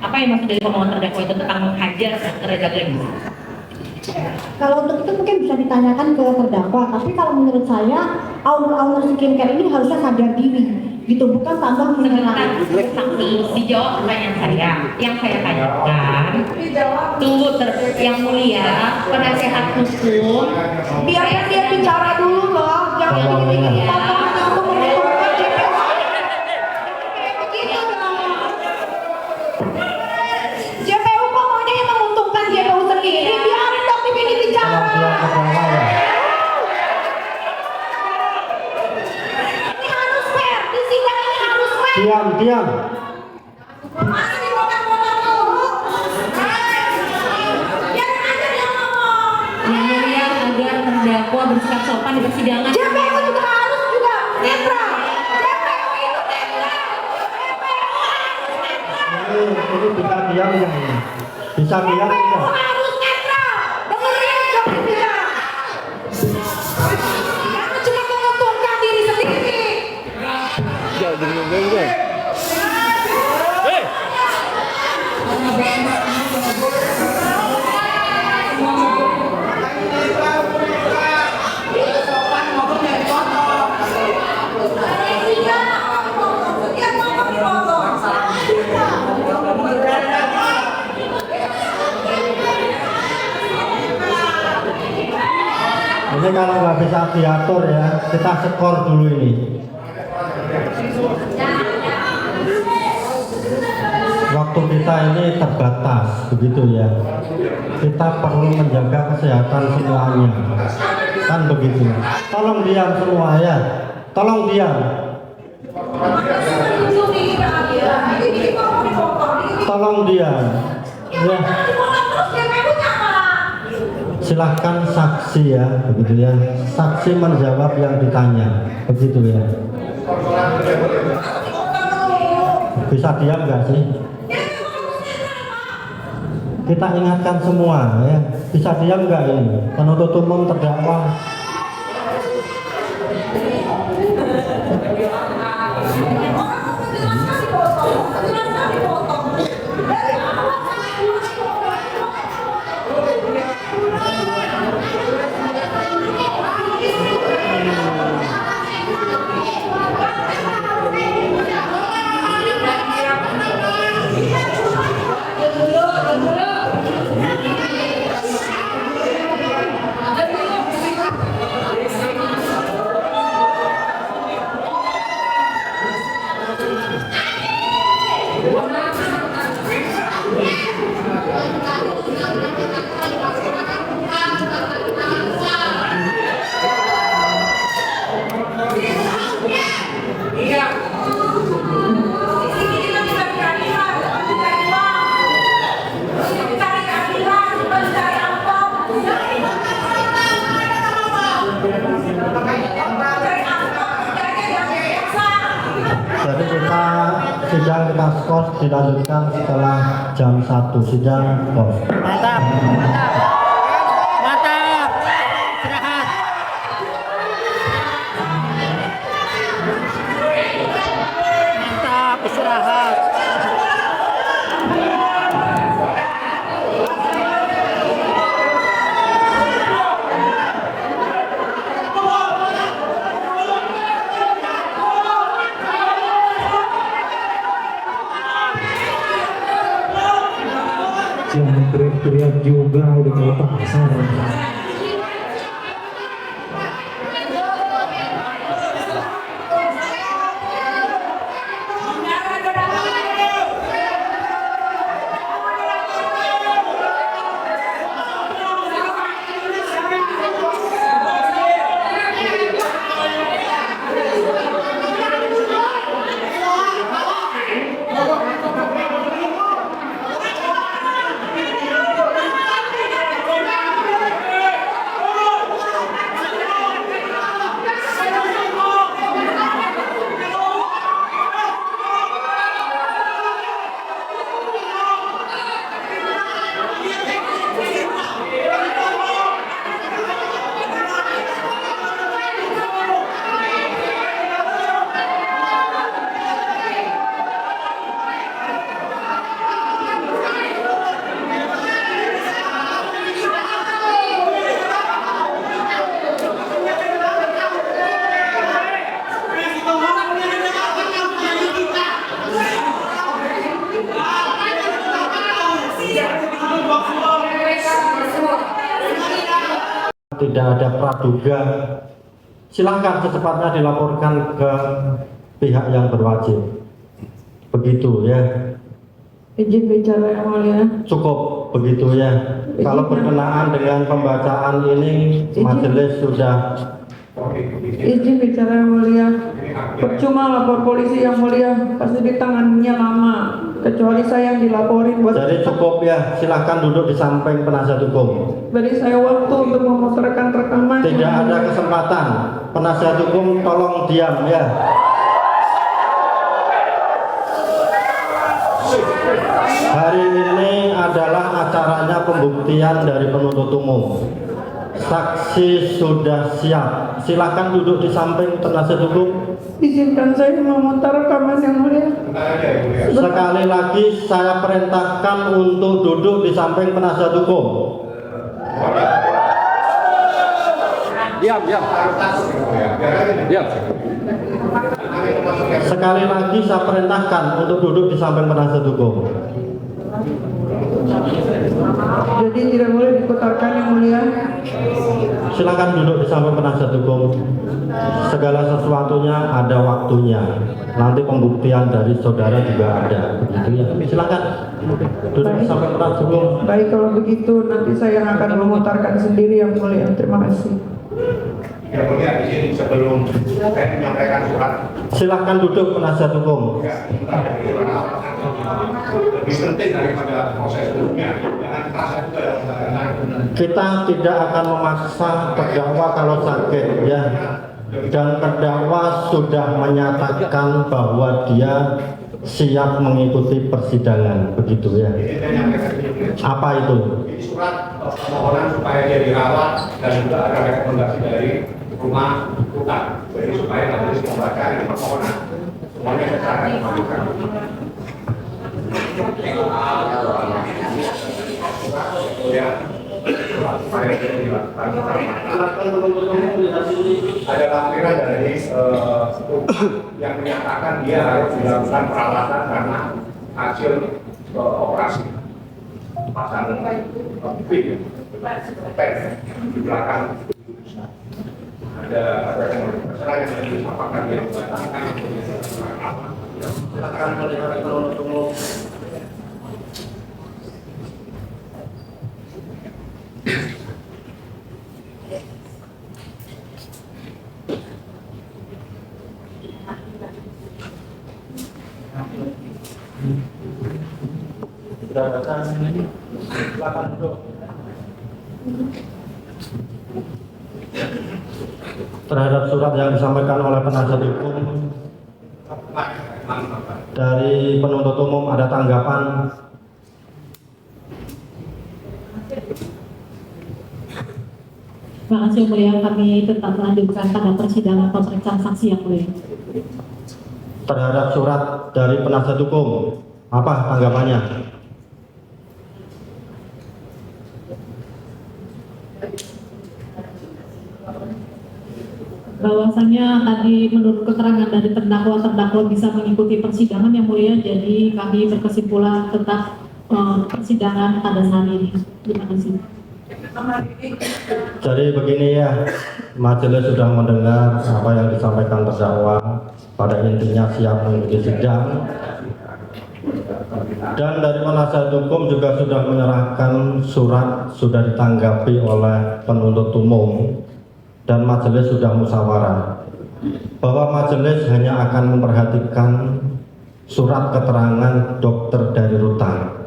Apa yang maksud dari pemohon terdakwa itu tentang menghajar terhadap Lemos? Kalau untuk itu mungkin bisa ditanyakan ke terdakwa, tapi kalau menurut saya owner skincare ini harusnya sadar diri, gitu, bukan tambah menyerang. Saksi dijawab pertanyaan saya. Yang saya tanyakan, tunggu yang mulia, penasehat hukum, Biarkan dia bicara dulu loh, jangan dikit-dikit potong aku menguntungkan JPU. Begitu dong. JPU kok maunya yang menguntungkan JPU sendiri, biarin dong tim ini bicara. Ini harus fair, di sidang ini harus fair. Diam. Masa dipotong-potong dulu? Biarin aja dia ngomong. yang mulia agar terdakwa bersikap sopan di persidangan. JPU juga harus juga netral. JPU itu netral. JPU harus netral. Ini bisa diam ya ini. Bisa diam JPU ya. harus netral. Dengerin coba bicara. Jangan cuma menguntungkan diri sendiri. Ini kalau nggak bisa diatur ya, kita skor dulu ini. Waktu kita ini terbatas, begitu ya. Kita perlu menjaga kesehatan semuanya, kan begitu. Tolong diam semua ya, tolong diam. Tolong diam. Ya. Silahkan saksi ya, begitu ya. Saksi menjawab yang ditanya, begitu ya. Bisa diam nggak sih? Kita ingatkan semua ya. Bisa diam nggak ini? Penuntut umum terdakwa. Jadi sidang kita skor dilanjutkan setelah jam 1 sidang skor. Mantap. Istirahat. Mantap, istirahat. Jangan teriak-teriak juga, udah kayak pasar. Tidak ada praduga, silahkan secepatnya dilaporkan ke pihak yang berwajib. Begitu ya. Izin bicara yang mulia. Cukup begitu ya. Kalau berkenaan dengan pembacaan ini, majelis sudah. Izin bicara yang mulia. Percuma lapor polisi yang mulia, pasti ditangannya lama. Kecuali saya yang dilaporin buat. Jadi cukup ya, silahkan duduk di samping penasihat hukum. Beri saya waktu untuk memutarkan rekaman. Tidak ada kesempatan. Penasihat hukum tolong diam ya. Hari ini adalah acaranya pembuktian dari penuntut umum. Saksi sudah siap. Silakan duduk di samping penasihat hukum. Izinkan saya memutar rekaman yang mulia. Sekali lagi saya perintahkan untuk duduk di samping penasihat hukum. Diam. Sekali lagi saya perintahkan untuk duduk di samping penasihat hukum. Jadi tidak boleh diputarkan yang mulia. Silakan duduk di samping penasihat hukum. Segala sesuatunya ada waktunya. Nanti pembuktian dari saudara juga ada. Begitu ya. Silakan duduk di samping penasihat hukum. Baik, kalau begitu nanti saya akan memutarkan sendiri yang mulia. Terima kasih. Ya mulia, izin sebelum saya menyampaikan surat. Silakan duduk penasihat hukum. Lebih penting daripada proses hukumnya. Jangan terasa juga Kita tidak akan memaksa terdakwa kalau sakit ya. Dan terdakwa sudah menyatakan bahwa dia siap mengikuti persidangan, begitu ya. Apa itu? surat permohonan supaya dia dirawat dan juga ada rekomendasi dari rumah duka. Jadi supaya majelis membaca ini permohonan semuanya secara dimajukan. Ya, supaya dia dilakukan. Ada lampiran dari yang menyatakan dia harus dilakukan perawatan karena hasil operasi. Pasang pin di belakang ada masalah yang disampaikan yang membatalkan silakan melihat penuntut umum. Sudah datang ini, silakan duduk. Terhadap surat yang disampaikan oleh penasihat hukum dari penuntut umum ada tanggapan? Terima kasih yang mulia, kami tetap melanjutkan pada persidangan pemeriksaan saksi yang mulia. Terhadap surat dari penasihat hukum, apa tanggapannya? Bahwasanya tadi menurut keterangan dari terdakwa bisa mengikuti persidangan yang mulia, jadi kami berkesimpulan tetap persidangan pada saat ini. Terima kasih. Jadi begini ya, majelis sudah mendengar apa yang disampaikan terdakwa, pada intinya siap mengikuti sidang. Dan dari penasihat hukum juga sudah menyerahkan surat, sudah ditanggapi oleh penuntut umum. Dan majelis sudah musyawarah bahwa majelis hanya akan memperhatikan surat keterangan dokter dari rutan.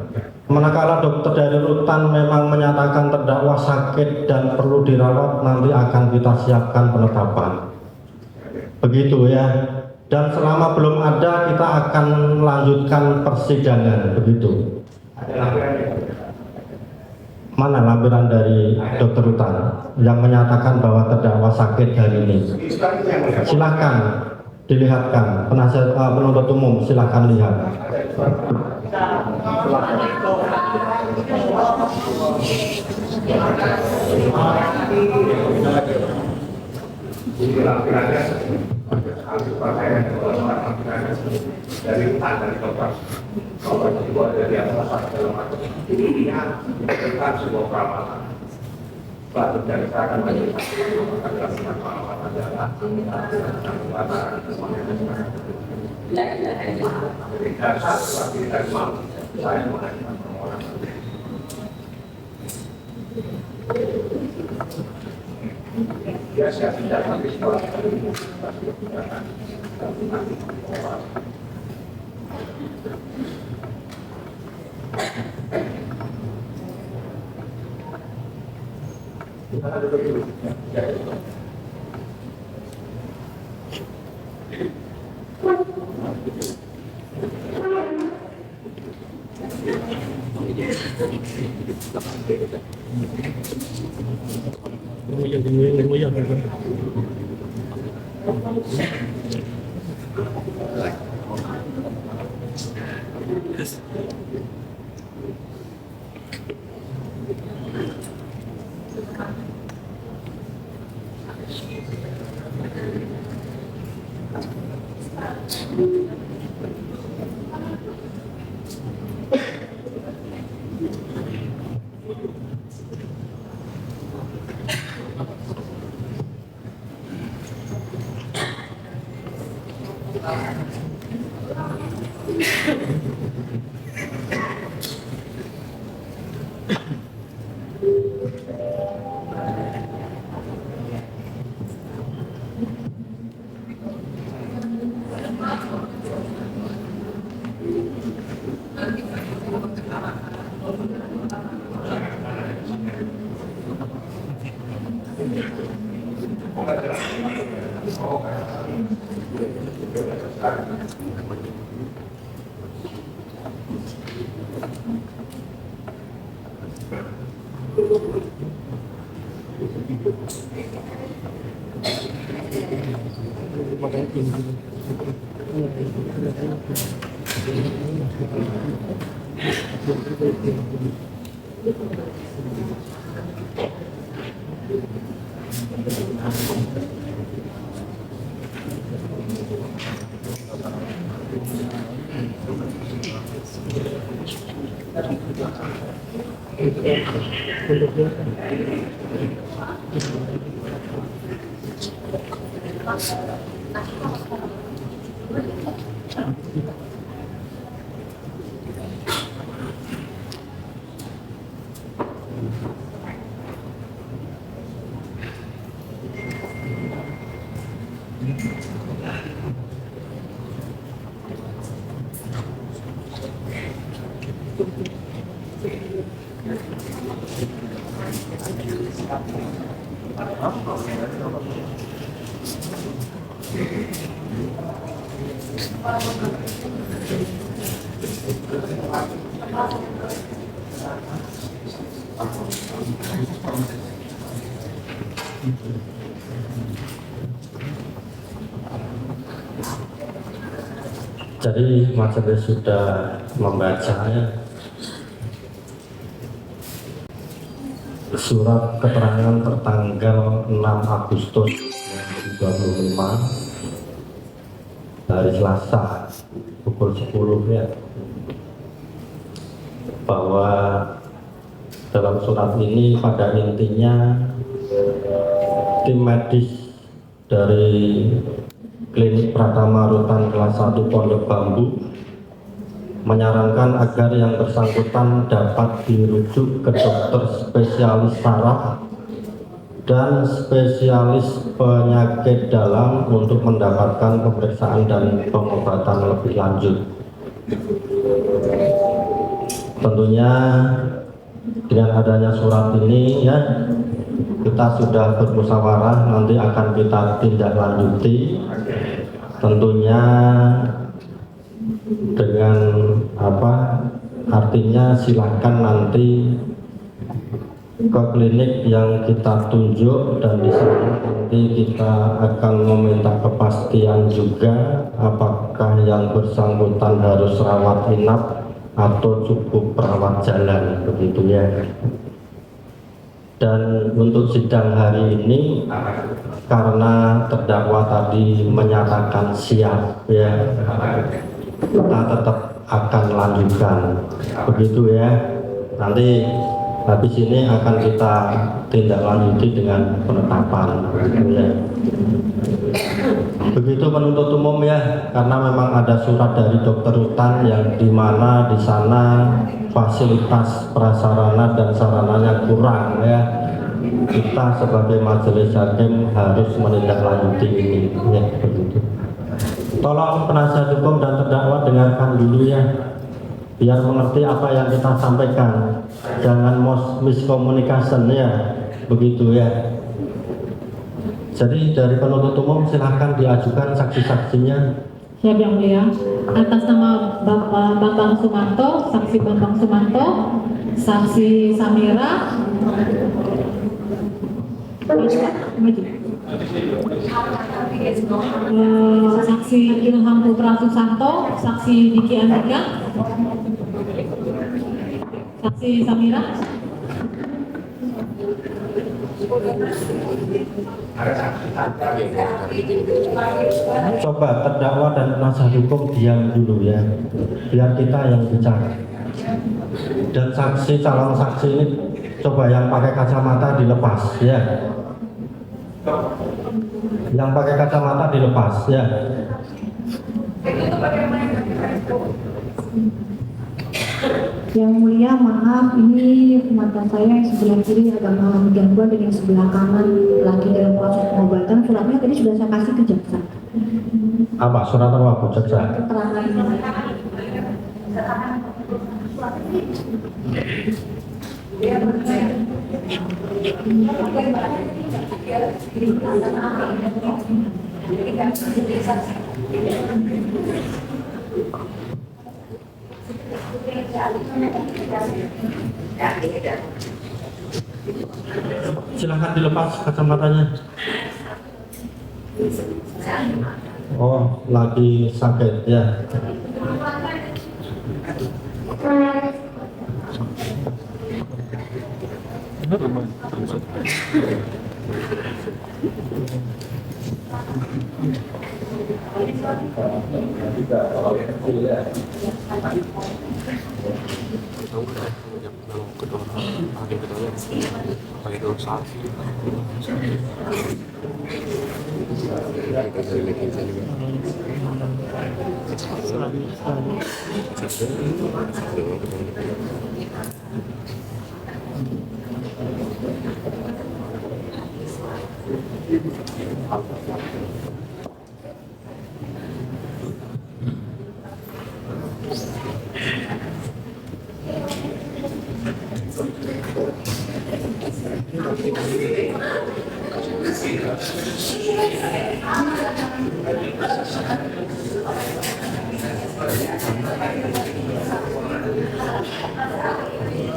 Manakala dokter dari rutan memang menyatakan terdakwa sakit dan perlu dirawat, nanti akan kita siapkan penetapan. Begitu ya. Dan selama belum ada, kita akan melanjutkan persidangan. Begitu. Mana lampiran dari dokter rutan yang menyatakan bahwa terdakwa sakit hari ini? Silakan dilihatkan, penasihat penuntut umum silakan lihat. Jadi lampirannya dari hutan dari dokter. Kalau itu ada di atas dalam arti intinya bukan sebuah perawatan. Batu dari saya akan menjelaskan adalah perawatan adalah jadi dasar seperti dari malam saya mengajukan permohonan. Ya, saya tidak habis sekolah dari Jadi majelis sudah membacanya surat keterangan tertanggal 6 Agustus 2025 hari Selasa pukul 10 ya, bahwa dalam surat ini pada intinya tim medis dari Klinik Pratama Rutan kelas 1 Pondok Bambu menyarankan agar yang bersangkutan dapat dirujuk ke dokter spesialis saraf dan spesialis penyakit dalam untuk mendapatkan pemeriksaan dan pengobatan lebih lanjut. Tentunya dengan adanya surat ini ya, kita sudah bermusyawarah, nanti akan kita tindak lanjuti, tentunya dengan artinya silakan nanti ke klinik yang kita tunjuk, dan di sana nanti kita akan meminta kepastian juga apakah yang bersangkutan harus rawat inap atau cukup perawat jalan, begitu ya. Dan untuk sidang hari ini karena terdakwa tadi menyatakan siap ya, kita tetap akan lanjutkan begitu ya. Nanti habis ini akan kita tindak lanjuti dengan penetapan begitu ya. Begitu penuntut umum ya, karena memang ada surat dari dokter Rutan yang dimana di sana fasilitas prasarana dan sarananya kurang ya. Kita sebagai majelis hakim harus menindaklanjuti ini ya, begitu. Tolong penasihat hukum dan terdakwa dengarkan dulu ya, biar mengerti apa yang kita sampaikan. Jangan miskomunikasi ya, begitu ya. Jadi dari penuntut umum silahkan diajukan saksi-saksinya. Siap yang mulia. Atas nama Bapak Bambang Sumanto, saksi Bambang Sumanto, saksi Samira, saksi Ilham Putra Susanto, saksi Diki Andika, saksi Samira. Coba terdakwa dan penasihat hukum diam dulu ya, biar kita yang bicara. Dan saksi calon saksi ini coba yang pakai kacamata dilepas ya. Yang pakai kacamata dilepas ya. Yang mulia, maaf, ini mata saya yang sebelah kiri agak mengalami gangguan dan yang sebelah kanan lagi dalam proses pengobatan. Suratnya tadi sudah saya kasih ke jaksa. Apa surat apa Bu Jaksa? Keterangan ini. Silahkan dilepas kacamatanya. Oh, lagi sakit ya.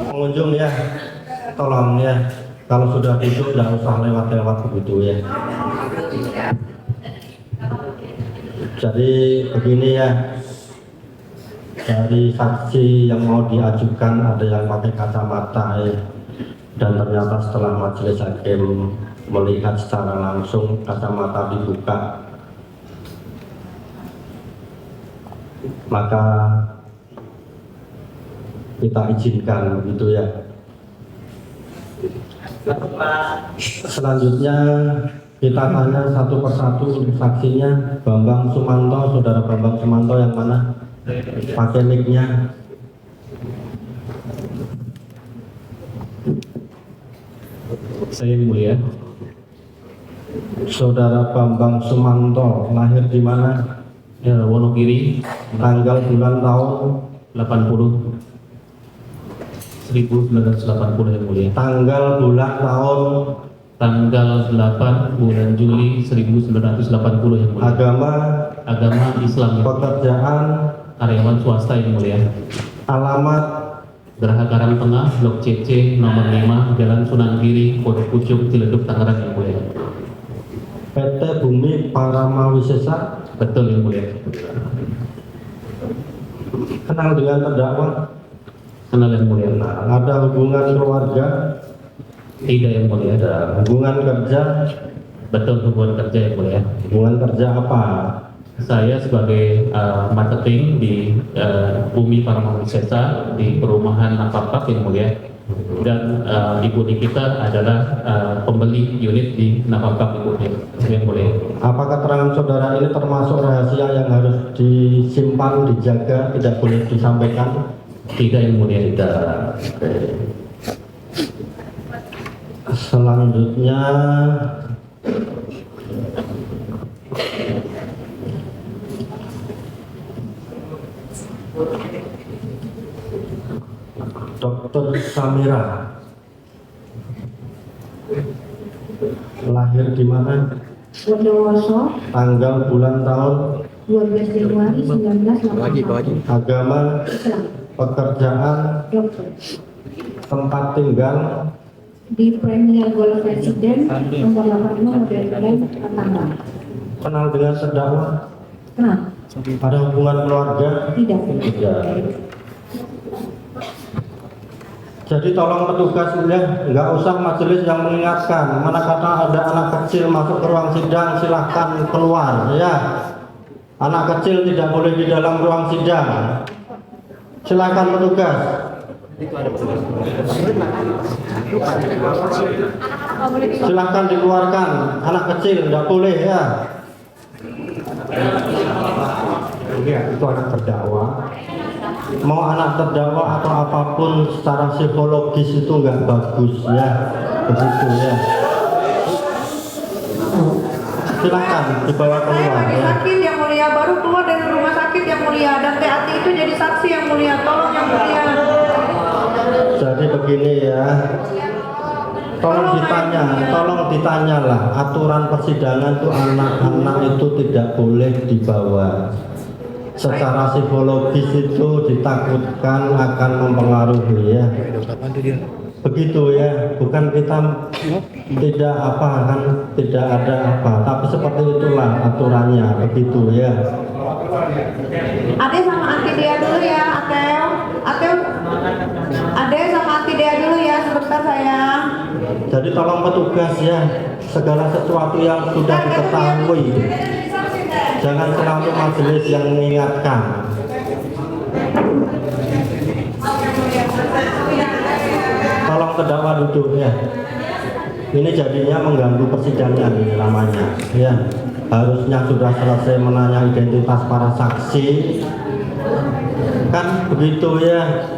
Pengunjung ya, tolong ya, kalau sudah duduk jangan usah lewat-lewat begitu ya. Jadi begini ya, dari saksi yang mau diajukan ada yang pakai kacamata ya, dan ternyata setelah majelis hakim melihat secara langsung kacamata dibuka, maka kita izinkan begitu ya. Selanjutnya kita tanya satu persatu saksinya. Bambang Sumanto, saudara Bambang Sumanto yang mana? Pakai mic-nya. Saya yang mulia. Saudara Bambang Sumanto lahir di mana? Ya, Wonogiri, Tanggal, bulan, tahun? 80 1980 yang mulia. Tanggal, bulan, tahun? Tanggal 8 bulan Juli 1980 yang mulia. Agama, Islam. pekerjaan, Karyawan swasta yang mulia. alamat, Geraha Karang Tengah, Blok CC, nomor 5, Jalan Sunan Giri, Pondok Pucuk, Ciledug, Tangerang yang mulia. PT Bumi Paramawisesa. Betul yang mulia. Kenal dengan terdakwa? Kenal yang mulia. Nah, ada hubungan keluarga? Tidak yang mulia. Hubungan kerja, Betul, hubungan kerja yang mulia. hubungan kerja apa? Saya sebagai marketing di Bumi Paramawisesa di perumahan Napapak yang mulia, dan ibu kita adalah pembeli unit di Napapak ibu yang mulia. Apa keterangan saudara ini termasuk rahasia yang harus disimpan, dijaga, tidak boleh disampaikan? Tidak yang mulia. Tidak. Oke. Selanjutnya Dr. Samira, lahir di mana? Bondowoso, Tanggal, bulan, tahun, 12 Januari 1988. agama, Islam, pekerjaan, dokter. tempat tinggal, Di Premier Golf Resident, nomor 85 model lain Tangerang. kenal dengan terdakwa, Kenal? ada hubungan keluarga. Tidak. Tidak. Jadi tolong petugas ya, nggak usah majelis yang mengingatkan. Mana kata ada anak kecil masuk ke ruang sidang, silahkan keluar ya. Anak kecil tidak boleh di dalam ruang sidang. Silahkan petugas. Silahkan dikeluarkan. Anak kecil tidak boleh ya. Itu anak terdakwa. Mau anak terdakwa atau apapun secara psikologis itu nggak bagus ya, begitu ya. Silakan dibawa keluar Lagi ya. sakit yang mulia, baru keluar dari rumah sakit yang mulia, dan TAT itu jadi saksi yang mulia. Tolong yang mulia. Jadi begini ya, tolong ditanya lah, aturan persidangan itu anak-anak itu tidak boleh dibawa. Secara psikologis itu ditakutkan akan mempengaruhi ya. Begitu ya, bukan kita tidak apa kan, tidak ada apa, tapi seperti itulah aturannya, begitu ya. Ade sama Anti Dea dulu ya, Ateo. Ade sama Anti Dea dulu ya, sebentar sayang. Jadi tolong petugas ya, segala sesuatu yang sudah diketahui, jangan selalu majelis yang mengingatkan. Tolong terdakwa duduk ya. Ini jadinya mengganggu persidangan ini namanya ya. Harusnya sudah selesai menanya identitas para saksi, kan begitu ya.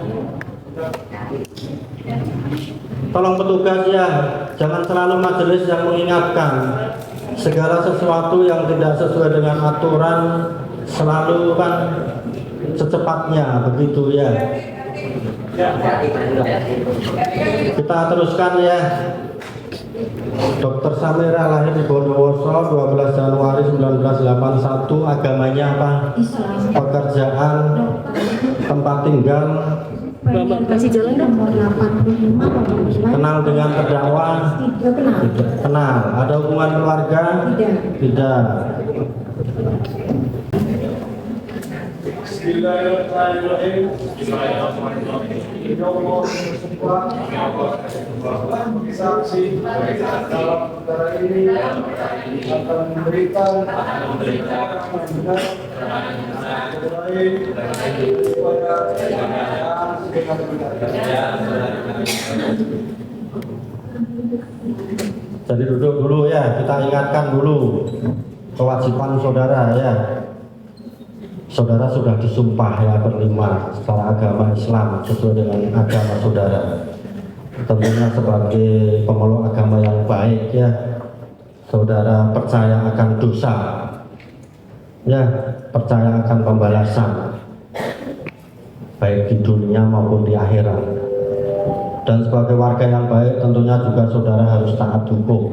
Tolong petugas ya, jangan selalu majelis yang mengingatkan. Segala sesuatu yang tidak sesuai dengan aturan selalu kan secepatnya, begitu ya. Kita teruskan ya. Dr. Samira lahir di Bondowoso 12 Januari 1981, agamanya apa? Islam, Pekerjaan, tempat tinggal, masih jalan dong, nomor 85 nomor Islam. kenal dengan terdakwa, Tidak kenal. tidak kenal, ada hubungan keluarga, Tidak. tidak. Saksi dalam perkara ini akan memberikan lain kepada Jadi duduk dulu ya, kita ingatkan dulu kewajiban saudara ya. Saudara sudah disumpah ya berlima secara agama Islam sesuai dengan agama saudara. Tentunya sebagai pemeluk agama yang baik ya, saudara percaya akan dosa, ya percaya akan pembalasan, baik di dunia maupun di akhirat. Dan sebagai warga yang baik tentunya juga saudara harus taat hukum.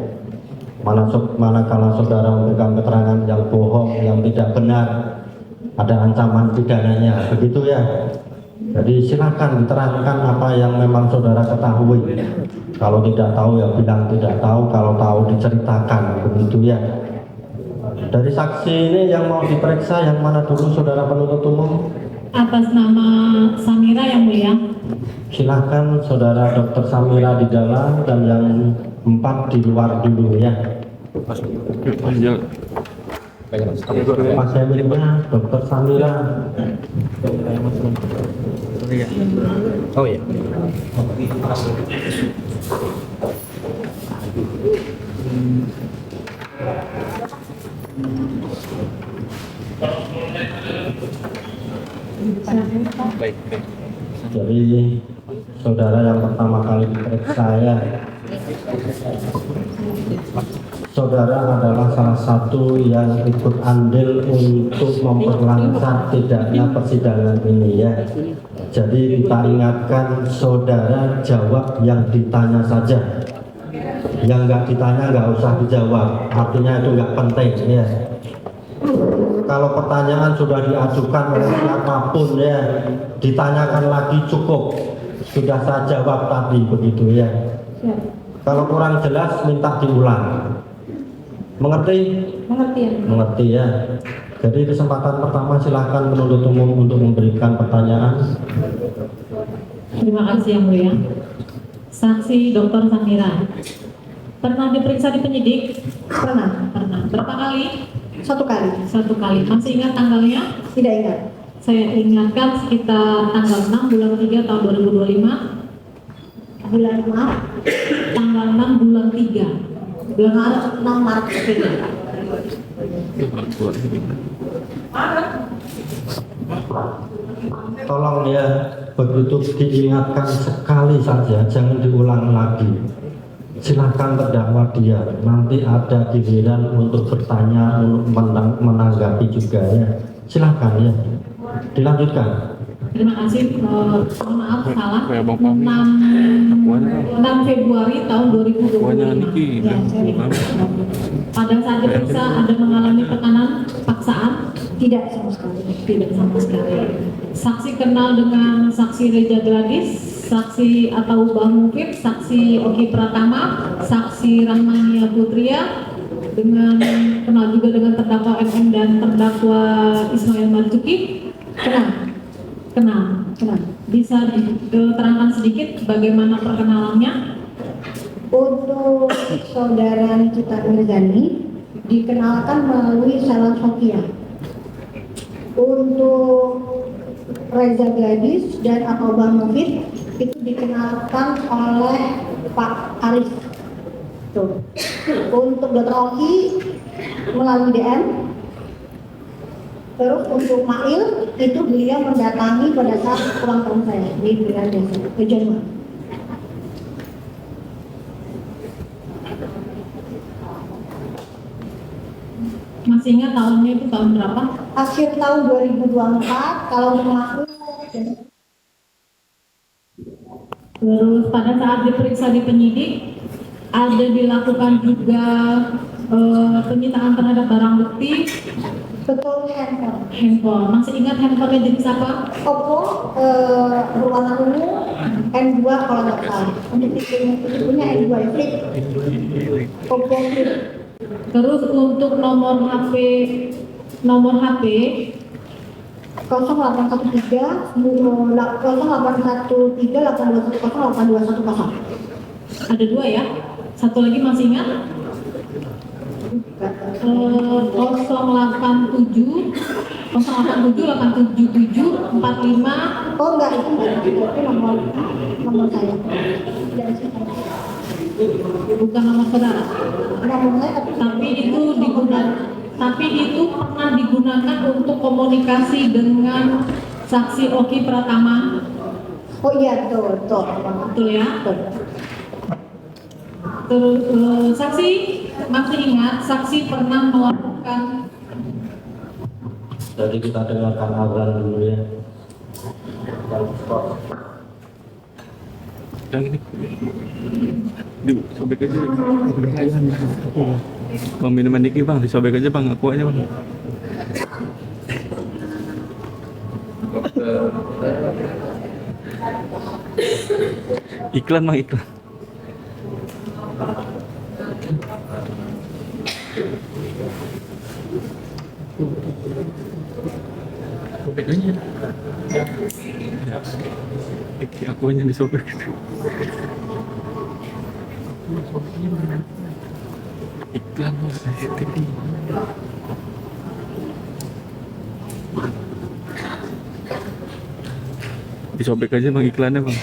Manakala saudara memberikan keterangan yang bohong, yang tidak benar, ada ancaman pidananya, begitu ya. Jadi silakan diterangkan apa yang memang saudara ketahui. Kalau tidak tahu ya bilang tidak tahu, kalau tahu diceritakan, begitu ya. Dari saksi ini yang mau diperiksa yang mana dulu saudara penuntut umum? Atas nama Samira yang mulia. Silakan saudara Dr. Samira di dalam dan yang 4 di luar dulu ya. Pasiennya Dr. Samira. Oh iya. Baik. Jadi saudara yang pertama kali diperiksa ya. Saudara adalah salah satu yang ikut andil untuk memperlancar tidaknya persidangan ini ya. Jadi kita ingatkan saudara jawab yang ditanya saja. Yang nggak ditanya nggak usah dijawab. Artinya itu nggak penting ya. Kalau pertanyaan sudah diajukan oleh siapapun ya, ditanyakan lagi cukup. Sudah saya jawab tadi begitu ya. Kalau kurang jelas minta diulang. Mengerti? Mengerti ya? Mengerti ya. Jadi kesempatan pertama silahkan penuntut umum untuk memberikan pertanyaan. Terima kasih yang mulia. Saksi Dr. Samira, pernah diperiksa di penyidik? Pernah? Pernah. Berapa kali? 1 kali. 1 kali. Masih ingat tanggalnya? Tidak ingat. Saya ingatkan sekitar tanggal 6 bulan 3 tahun 2025. Bulan Maret. Tanggal 6 bulan 3. Bulan Maret, 6 Maret. Tolong ya, begitu diingatkan sekali saja, jangan diulang lagi. Silakan terdakwa dia, nanti ada giliran untuk bertanya, untuk menanggapi juga ya. Silakan ya, dilanjutkan. Terima kasih. Mohon maaf salah. 6 Februari tahun 2025. Ya, pada saat diperiksa ada mengalami tekanan paksaan? Tidak sama sekali. Tidak sama sekali. Saksi kenal dengan saksi Reja Gladys, saksi atau Bang Mufid, saksi Oki Pratama, saksi Rahmania Putria, dengan kenal juga dengan terdakwa MM dan terdakwa Ismail Marzuki. Kenal. Bisa diterangkan sedikit bagaimana perkenalannya? Untuk saudara Nikita Mirzani dikenalkan melalui Salam Sofia. Untuk Reza Gladys dan atau Bang Mufid itu dikenalkan oleh Pak Arif. Tuh. Untuk Dr. Oki melalui DM. Terus untuk Mail itu beliau mendatangi pada saat ulang tahun saya di bulan Desember, Januari. Masih ingat tahunnya itu tahun berapa? Akhir tahun 2024 kalau mengaku. Terus pada saat diperiksa di penyidik ada dilakukan juga penyitaan terhadap barang bukti. Betul, Handphone. Masih ingat handphonenya jenis apa? Oppo berwarna ungu N2 kalau nggak salah. Untuk tipenya N2 ya, flip. Oppo flip. Terus untuk nomor HP 0813 0813 ada 2 ya. Satu lagi masih ingat? 087 8777 45. Oh enggak, itu nomor saya. Bukan nomor saudara. Nomor saya tapi itu pernah digunakan untuk komunikasi dengan saksi Oki Pratama. Oh iya, betul. Betul ya? Terus saksi masih ingat saksi pernah melakukan. Jadi kita dengarkan azan dulu ya. Yang ini disobek aja. Bang minuman dikit bang, disobek aja bang, aku aja bang. Iklan bang, iklan. Disobek aja. Ya. Akunya disobek. Sobeknya mana? Iklan TV. Disobek aja bang iklannya bang.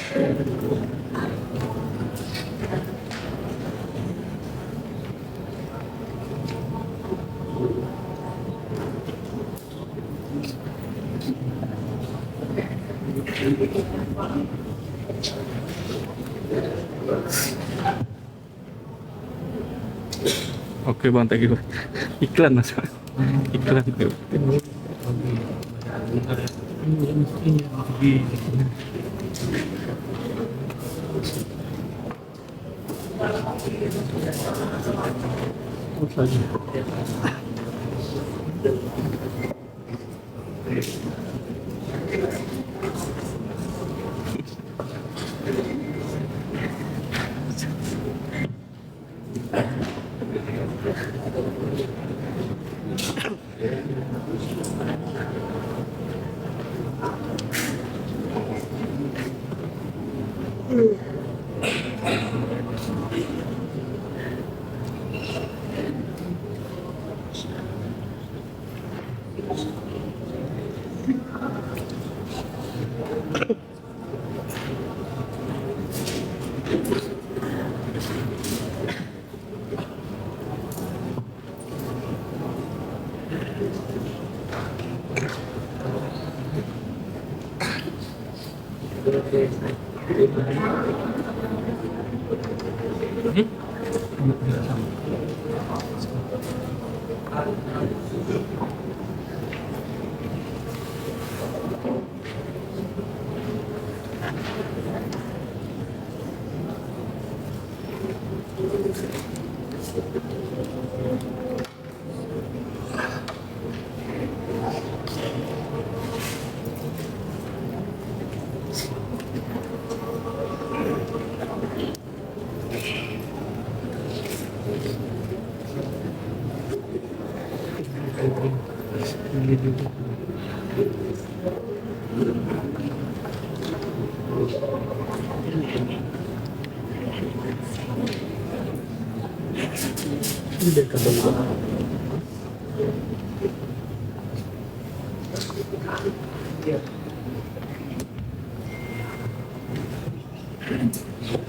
Oke bang, thank you. Iklan mas. Iklan.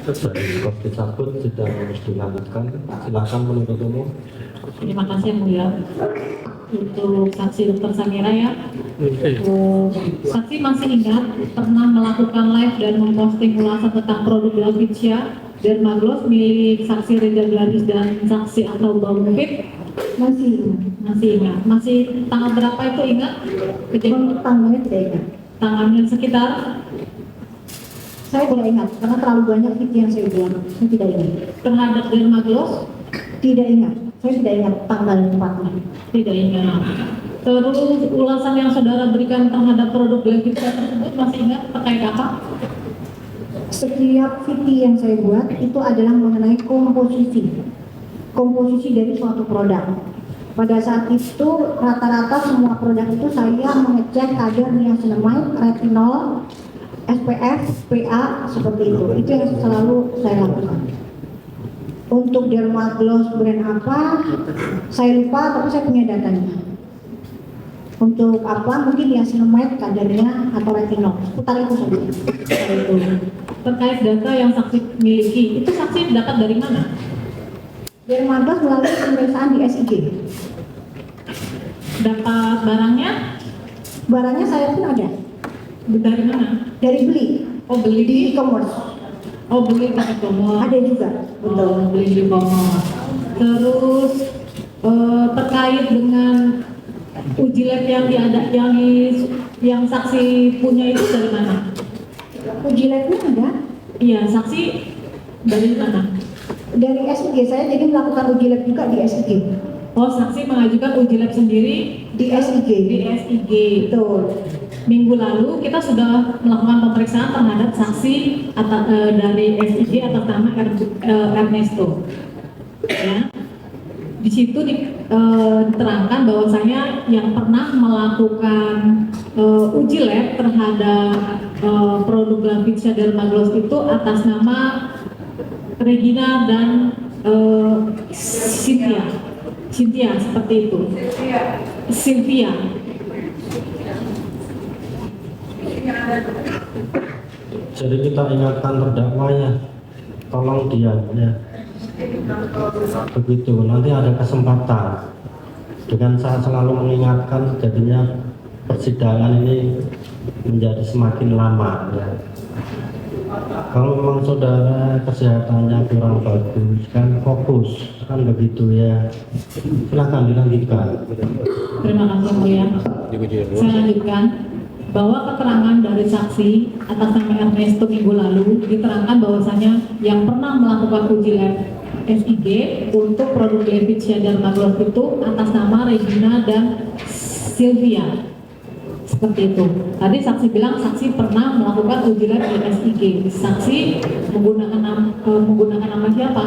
Dari skor dicabut sudah harus dilanjutkan. Silakan menuntut umum. Terima kasih yang mulia. Untuk saksi Dr. Samira ya. Saksi masih ingat pernah melakukan live dan memposting ulasan tentang produk Lavicia Dermagloss milik saksi Reza Gladys dan saksi atau Bang Mufid? Masih ingat. Masih tanggal berapa itu ingat? Kejadian Tanggalnya tidak ingat. tanggalnya sekitar Saya tidak ingat karena terlalu banyak video yang saya buat. Saya tidak ingat. terhadap Dermagloss? Tidak ingat. Saya tidak ingat tanggal 4-nya. Tidak ingat. Terus ulasan yang saudara berikan terhadap produk Lavicia tersebut masih ingat terkait apa? Setiap video yang saya buat itu adalah mengenai komposisi dari suatu produk. Pada saat itu rata-rata semua produk itu saya mengecek kadar niacinamide, retinol, SPF, PA seperti itu. Itu yang selalu saya lakukan. Untuk Dermagloss brand apa? Saya lupa, tapi saya punya datanya. Untuk apa? Mungkin niacinamide kadarnya atau retinol. Putar itu saja. Terkait data yang saksi miliki, itu saksi dapat dari mana? Dermagloss melalui pemeriksaan di SIG. Dapat barangnya? Barangnya saya pun ada. Dari mana? Dari beli. Oh, beli Di di e-commerce. beli di e-commerce. Ada juga. Betul. Oh, beli di e-commerce. Terus terkait dengan uji lab yang saksi punya itu dari mana? Uji labnya ada. Iya, saksi dari mana? Dari SIG. Saya jadi melakukan uji lab juga di SIG. Oh, saksi mengajukan uji lab sendiri Di SIG. di SIG. Betul. Minggu lalu kita sudah melakukan pemeriksaan terhadap saksi dari SIG atas nama Ernesto. Ya. di situ diterangkan bahwasanya yang pernah melakukan uji lab terhadap produk Glavitsia Dermagloss itu atas nama Regina dan Cynthia seperti itu. Sylvia. Jadi kita ingatkan terdakwa ya, tolong diam ya. Begitu, nanti ada kesempatan. Dengan saya selalu mengingatkan, jadinya persidangan ini menjadi semakin lama ya. Kalau memang saudara kesehatannya kurang bagus, kan fokus, kan begitu ya. Silakan dilanjutkan. Terima kasih Mulia. Saya lanjutkan bahwa keterangan dari saksi atas nama Ernesto minggu lalu diterangkan bahwasanya yang pernah melakukan uji lab SIG untuk produk Glavitsia Dermagloss itu atas nama Regina dan Sylvia. Seperti itu. Tadi saksi bilang saksi pernah melakukan uji lab di SIG. Saksi menggunakan nama siapa?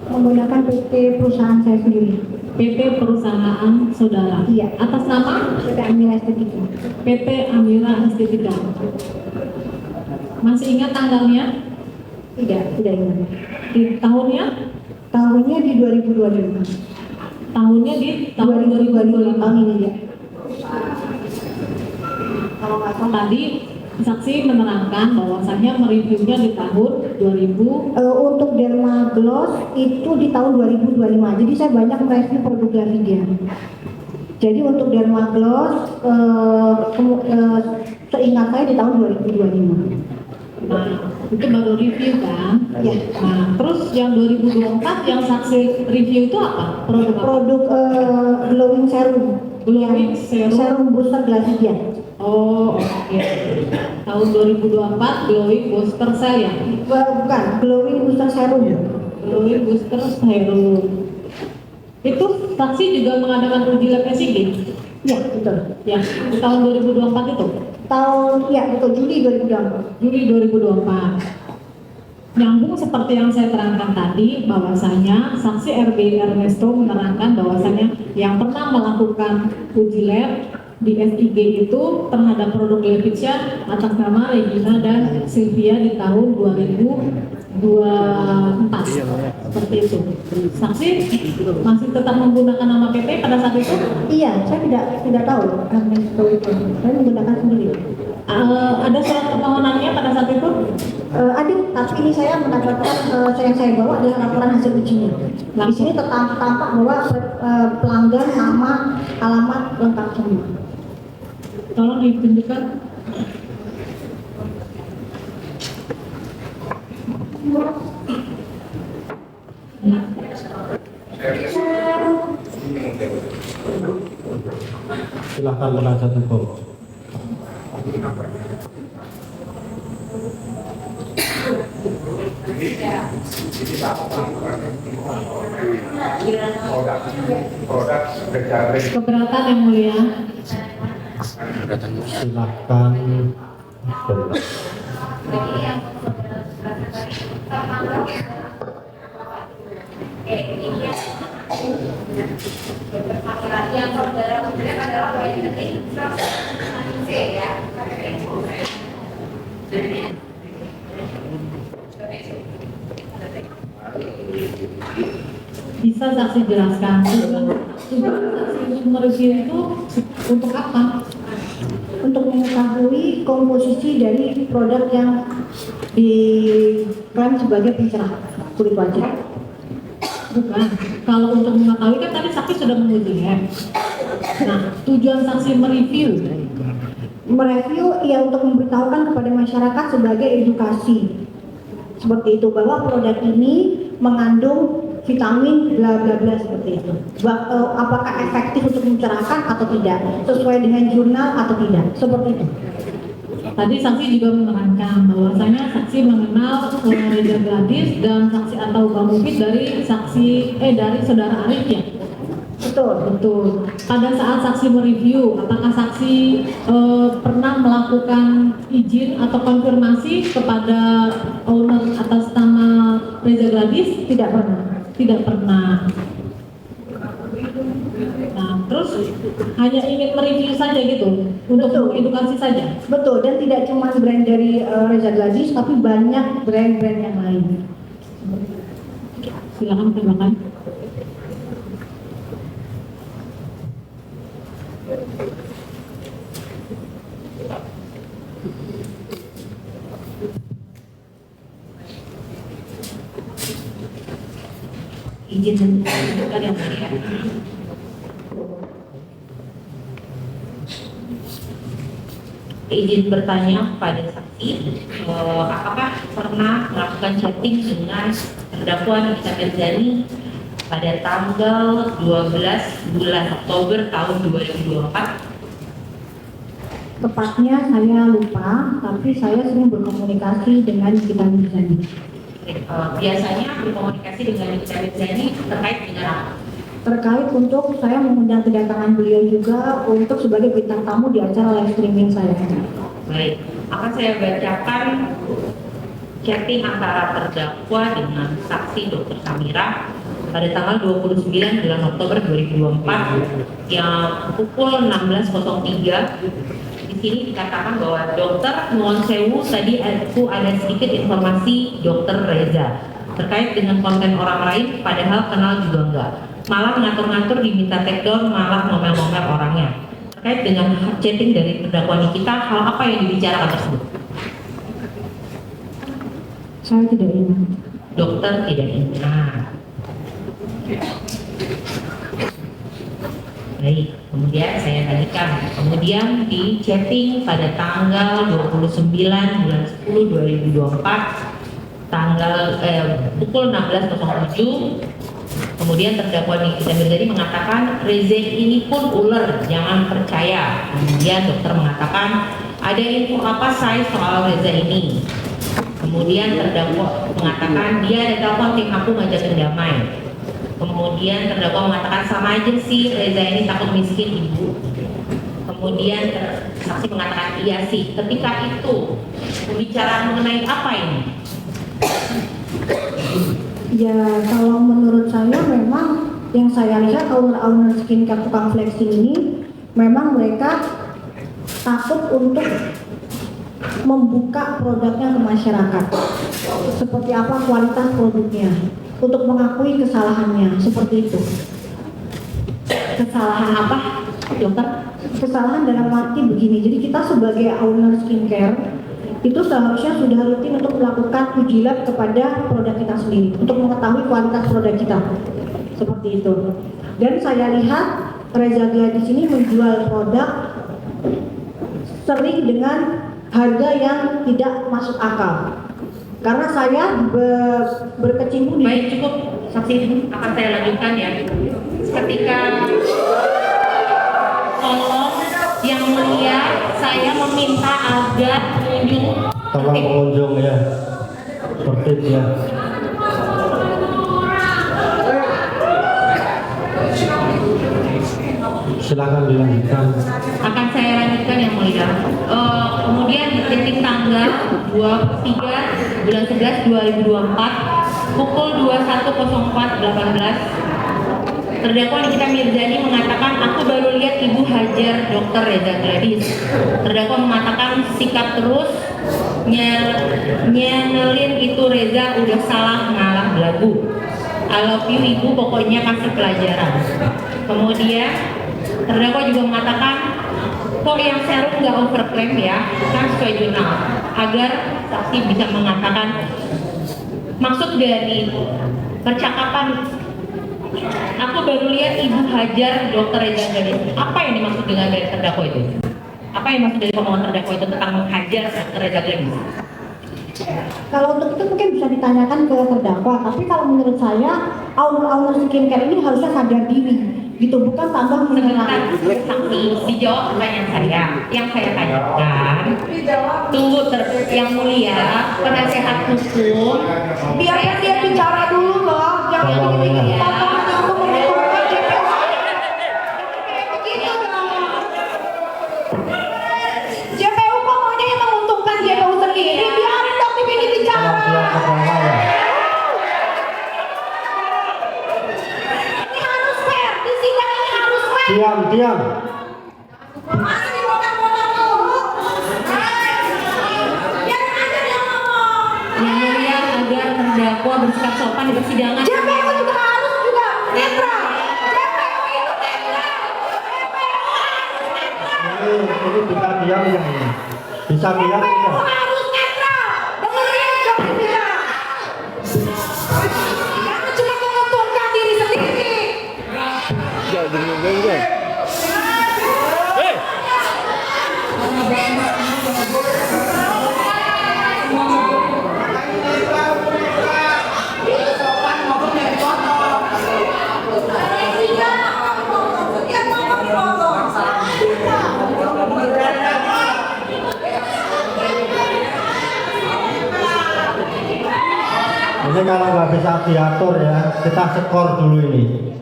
Menggunakan PT perusahaan saya sendiri. PT perusahaan saudara. Iya. Atas nama PT Amira Estetika. PT Amira Estetika. Masih ingat tanggalnya? Tidak ingat. Di tahunnya? Tahunnya di 2025. Tahunnya di tahun 2025. Tahun ini ya. Kalau nggak salah tadi saksi menerangkan bahwasanya mereviewnya di tahun 2000. Untuk Dermagloss itu di tahun 2025. Jadi saya banyak mereview produk Glavida. Jadi untuk Dermagloss seingat saya di tahun 2025. Nah, itu baru review kan? Ya. Nah, terus yang 2024 yang saksi review itu apa? Produk apa? Produk glowing serum. Glowing serum. Serum booster Glavida. Oh, oke. Tahun 2024 glowing booster cell ya? Bukan, glowing booster serum. Glowing booster serum. Itu saksi juga mengadakan uji lab SIG? Ya, betul. Ya, di tahun 2024 itu? Betul, Juli 2024. Juli 2024. Nyambung seperti yang saya terangkan tadi, bahwasanya saksi RB Ernesto menerangkan bahwasanya yang pernah melakukan uji lab di SIG itu terhadap produk Glavitsia atas nama Regina dan Sylvia di tahun 2024. Seperti itu. Saksi masih tetap menggunakan nama PT pada saat itu? Iya, saya tidak tahu Ernesto itu. Saya menggunakan sendiri. Ada surat permohonannya pada saat itu? Ada, tapi ini saya mendapatkan yang saya bawa adalah laporan hasil ujinya. Di sini tampak bahwa pelanggan, nama, alamat lengkap semua. Tolong ditunjukkan. Silakan penasihat hukum. Produk kejaring Keberatan yang mulia. Silakan. Yang saudara memberikan adalah proyek penting ya. Bisa saksi jelaskan tujuan saksi mereview itu untuk apa? Untuk mengetahui komposisi dari produk yang diklaim sebagai pencerah kulit wajah. Bukan. Kalau untuk mengetahui kan tadi saksi sudah menguji ya. Nah, tujuan saksi mereview ya untuk memberitahukan kepada masyarakat sebagai edukasi. Seperti itu, bahwa produk ini mengandung vitamin bla bla bla seperti itu. Apakah efektif untuk mencerahkan atau tidak, sesuai dengan jurnal atau tidak, seperti itu. Tadi saksi juga menerangkan bahwasanya saksi mengenal Reza Gladys dan saksi atau Bang Mufid dari saudara Arif ya. Betul. Pada saat saksi mereview, apakah saksi pernah melakukan izin atau konfirmasi kepada owner atas nama Reza Gladys? Tidak pernah. Tidak pernah. hanya ingin mereview saja gitu, untuk Betul. edukasi saja. Betul, dan tidak cuma brand dari Reza Gladys, tapi banyak brand-brand yang lain. Silakan tambahkan. Izin menunjukkan yang mulia. Izin bertanya kepada saksi, apakah pernah melakukan chatting dengan terdakwa Nikita Mirzani pada tanggal 12 bulan Oktober tahun 2024? Tepatnya saya lupa, tapi saya sering berkomunikasi dengan Nikita Mirzani. Biasanya berkomunikasi dengan Nikita Mirzani terkait dengan apa? Terkait untuk saya mengundang kedatangan beliau juga untuk sebagai bintang tamu di acara live streaming saya. Baik, akan saya bacakan chatting antara terdakwa dengan saksi Dr. Samira pada tanggal 29 bulan Oktober 2024 yang pukul 16.03. Di sini dikatakan bahwa dokter nuwun sewu, tadi aku ada sedikit informasi dokter Reza terkait dengan konten orang lain, padahal kenal juga enggak. Malah ngatur-ngatur diminta take down, malah ngomel-ngomel orangnya. Terkait dengan chatting dari terdakwa Nikita, hal apa yang dibicarakan tersebut? Saya tidak ingat. Dokter tidak ingat. Baik, kemudian saya lanjutkan. Kemudian di chatting pada tanggal 29 bulan 10 2024 pukul 16.07, kemudian terdakwa Nikita Mirzani mengatakan Reza ini pun ular, jangan percaya. Kemudian dokter mengatakan ada info apa saya soal Reza ini. Kemudian terdakwa mengatakan dia ada telepon tim aku ngajakin damai. Kemudian terdakwa mengatakan sama aja sih, Reza ini takut miskin ibu. Kemudian saksi mengatakan iya sih. Ketika itu pembicaraan mengenai apa ini? Ya, kalau menurut saya memang yang saya lihat owner-owner skincare tukang flexing ini memang mereka takut untuk membuka produknya ke masyarakat. Seperti apa kualitas produknya, untuk mengakui kesalahannya, seperti itu. Kesalahan apa, dokter? Kesalahan dalam arti begini, jadi kita sebagai owner skincare itu seharusnya sudah rutin untuk melakukan uji lab kepada produk kita sendiri untuk mengetahui kualitas produk kita, seperti itu. Dan saya lihat Reza Gladys ini menjual produk sering dengan harga yang tidak masuk akal. Karena saya berkecimpung di... Baik, cukup saksi ini akan saya lanjutkan ya. Ketika tolong yang mulia, saya meminta agar pengunjung Tolong pengunjung ya, tertib ya. Silakan dilanjutkan. akan saya lanjutkan yang mulia. Kemudian di titik tanggal 23 bulan 11 2024 pukul 21.04.18 terdakwa Nikita Mirzani mengatakan aku baru lihat ibu hajar dokter Reza Gladys. Terdakwa mengatakan sikap terus nyenelin itu Reza udah salah ngalah belagu. I love you ibu, pokoknya kasih pelajaran. Kemudian terdakwa juga mengatakan kok yang serum nggak overclaim ya, kan sesuai jurnal, agar saksi bisa mengatakan maksud dari percakapan aku baru lihat ibu hajar dokter Reza Gladys. Apa yang dimaksud dengan dari terdakwa itu? Apa yang maksud dari omongan terdakwa itu tentang menghajar dokter Reza Gladys? Kalau untuk itu mungkin bisa ditanyakan ke terdakwa, tapi kalau menurut saya owner-owner skincare ini harusnya sadar diri, gitu, bukan tambah Sebentar, menyerang. saksi dijawab pertanyaan saya. Yang saya tanyakan, tunggu yang mulia, penasehat hukum, Biarkan dia bicara dulu loh, jangan Yang dikit-dikit mulia. potong untuk menguntungkan JPU. Begitu dong. JPU kok maunya yang menguntungkan JPU sendiri, biarin dong ini Tolong bicara. biar ke bawah ya. Ini harus fair, di sidang ini harus fair. Diam. Yang mulia agar terdakwa bersikap sopan di persidangan. JPU juga harus juga netral. JPU itu netral. Ini bisa diam ya ini. Bisa diam JPU ya. harus netral. Dengerin joki bicara. Jangan cuma menguntungkan diri sendiri. Ini kalau nggak bisa diatur ya, kita skor dulu ini.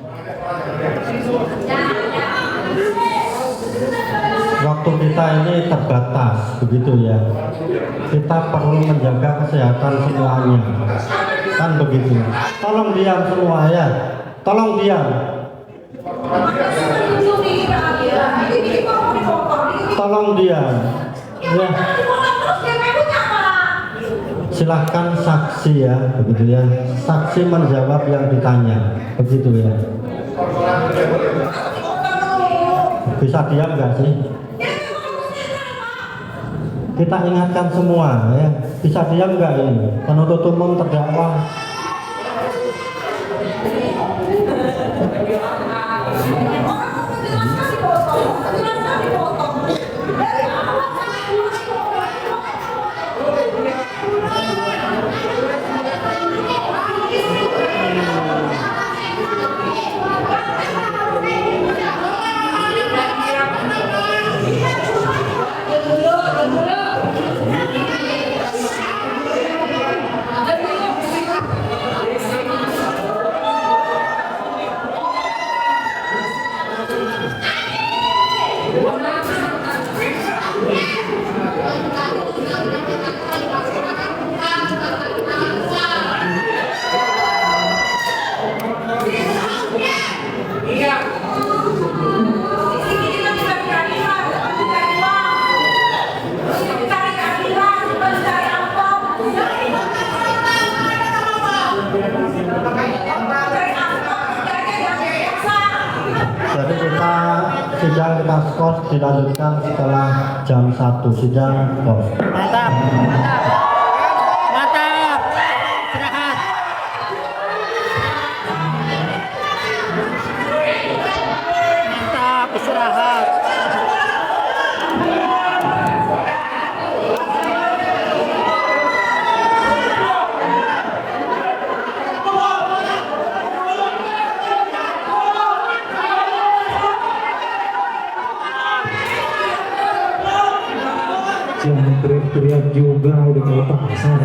Waktu kita ini terbatas, begitu ya. Kita perlu menjaga kesehatan semuanya, kan begitu. Tolong diam semua ya, tolong diam. Tolong diam. Ya. Silahkan saksi ya, begitu ya. Saksi menjawab yang ditanya, begitu ya. Bisa diam nggak sih? Kita ingatkan semua ya. Bisa diam nggak ini? Penuntut umum terdakwa. Jadi sidang kita skor dilanjutkan setelah jam 1 sidang skor. Mantap. Istirahat. Mantap, istirahat. Jangan teriak-teriak juga, udah kayak pasar.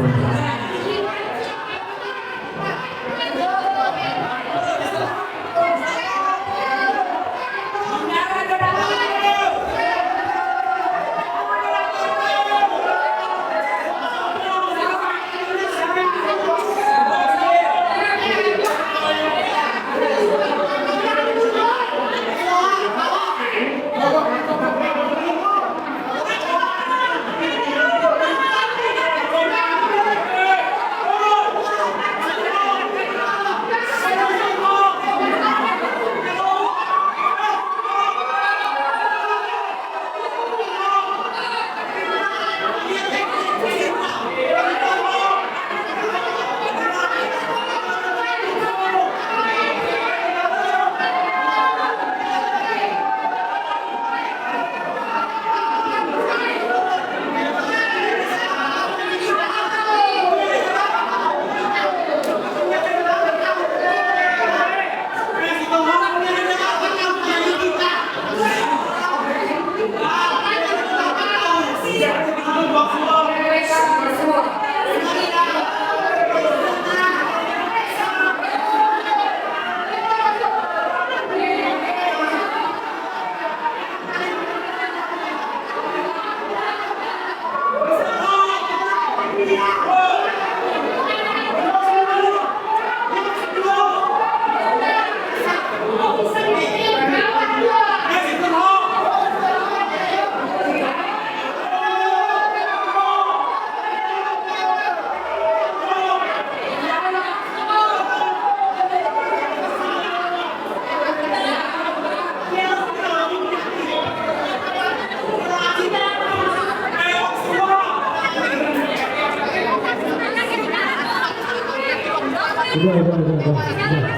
Udah.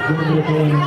Jangan mereka yang